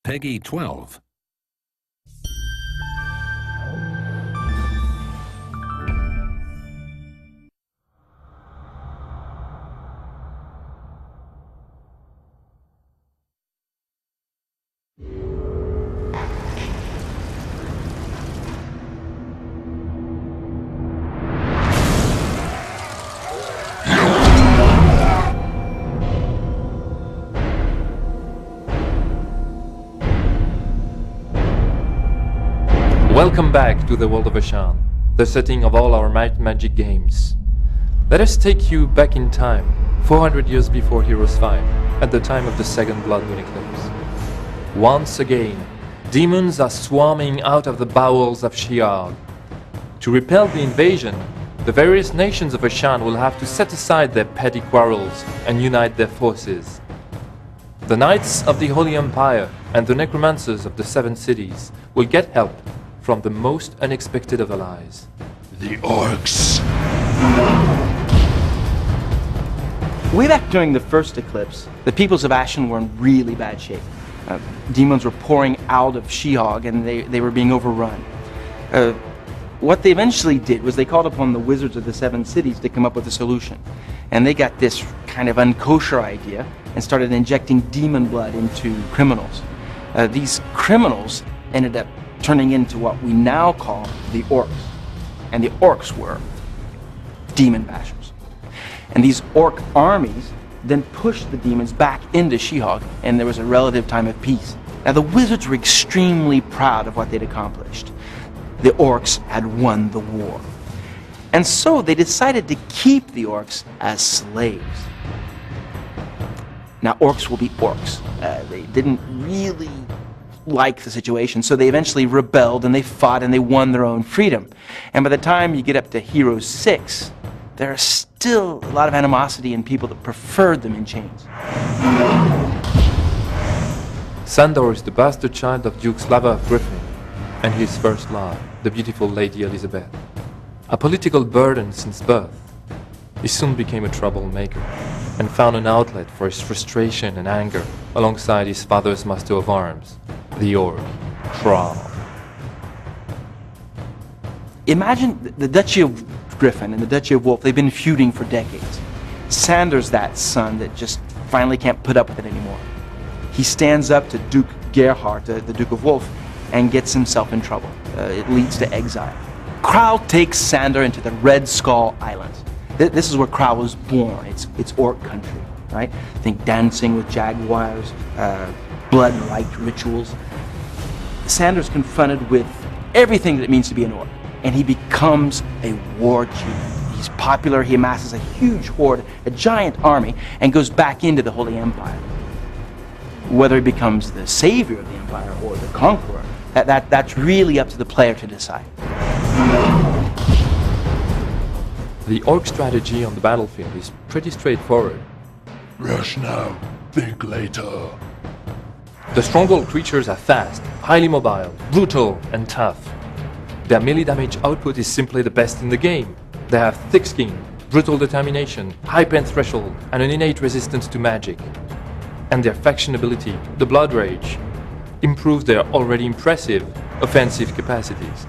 Peggy 12. Welcome back to the world of Ashan, the setting of all our Might Magic games. Let us take you back in time, 400 years before Heroes 5, at the time of the second Blood Moon eclipse. Once again, demons are swarming out of the bowels of Shi'ar. To repel the invasion, the various nations of Ashan will have to set aside their petty quarrels and unite their forces. The Knights of the Holy Empire and the Necromancers of the Seven Cities will get help from the most unexpected of allies. The Orcs. Way back during the first eclipse, the peoples of Ashen were in really bad shape. Demons were pouring out of Sheehog and they were being overrun. What they eventually did was they called upon the wizards of the Seven Cities to come up with a solution. And they got this kind of unkosher idea and started injecting demon blood into criminals. These criminals ended up turning into what we now call the Orcs. And the Orcs were demon bashers. And these Orc armies then pushed the demons back into Sheehog, and there was a relative time of peace. Now the wizards were extremely proud of what they'd accomplished. The Orcs had won the war. And so they decided to keep the Orcs as slaves. Now Orcs will be Orcs. They didn't really like the situation, so they eventually rebelled and they fought and they won their own freedom. And by the time you get up to Heroes 6, there is still a lot of animosity in people that preferred them in chains. Sandor is the bastard child of Duke Slava of Griffin and his first love, the beautiful Lady Elizabeth. A political burden since birth, he soon became a troublemaker and found an outlet for his frustration and anger alongside his father's master of arms, the Orc, Thrall. Imagine the Duchy of Griffin and the Duchy of Wolf. They've been feuding for decades. Sandor's that son that just finally can't put up with it anymore. He stands up to Duke Gerhard, the Duke of Wolf, and gets himself in trouble. It leads to exile. Krau takes Sandor into the Red Skull Islands. This is where Krau was born. It's Orc country, right? Think dancing with jaguars, blood-like rituals. Sandor's confronted with everything that it means to be an Orc, and he becomes a war chief. He's popular, he amasses a huge horde, a giant army, and goes back into the Holy Empire. Whether he becomes the savior of the Empire or the conqueror, that's really up to the player to decide. The Orc strategy on the battlefield is pretty straightforward. Rush now, think later. The Stronghold creatures are fast, highly mobile, brutal, and tough. Their melee damage output is simply the best in the game. They have thick skin, brutal determination, high pain threshold, and an innate resistance to magic. And their faction ability, the Blood Rage, improves their already impressive offensive capacities.